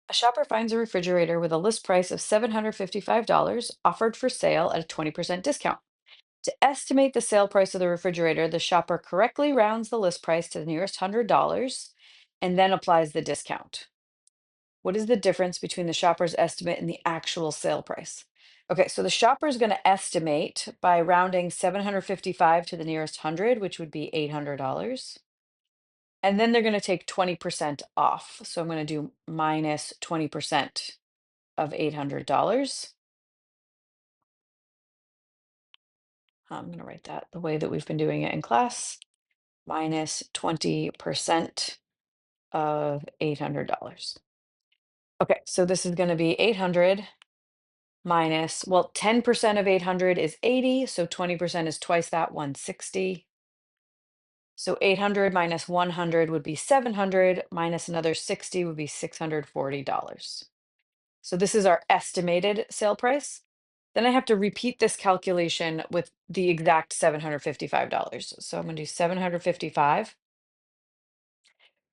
A shopper finds a refrigerator with a list price of $755 offered for sale at a 20% discount. To estimate the sale price of the refrigerator, the shopper correctly rounds the list price to the nearest $100 and then applies the discount. What is the difference between the shopper's estimate and the actual sale price? Okay, so the shopper is going to estimate by rounding 755 to the nearest 100, which would be $800. And then they're going to take 20% off. So I'm going to do minus 20% of $800. I'm going to write that the way that we've been doing it in class, minus 20% of $800. Okay, so this is going to be 800 minus, well, 10% of 800 is 80, so 20% is twice that, 160. So 800 minus 100 would be 700, minus another 60 would be $640. So this is our estimated sale price. Then I have to repeat this calculation with the exact $755. So I'm going to do 755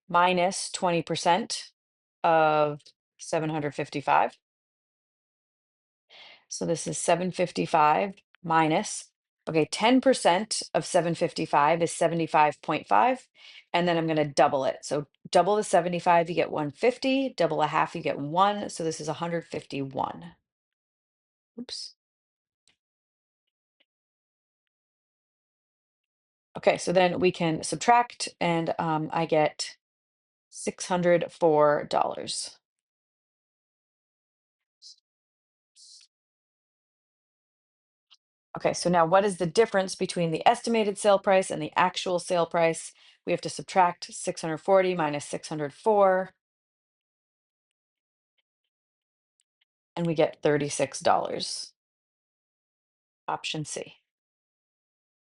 minus 20% of 755. So this is 755 minus, okay, 10% of 755 is 75.5. And then I'm going to double it. So double the 75, you get 150. Double a half, you get 1. So this is 151. Oops. Okay, so then we can subtract, and I get $604. Okay, so now what is the difference between the estimated sale price and the actual sale price? We have to subtract 640 minus 604, and we get $36. Option C.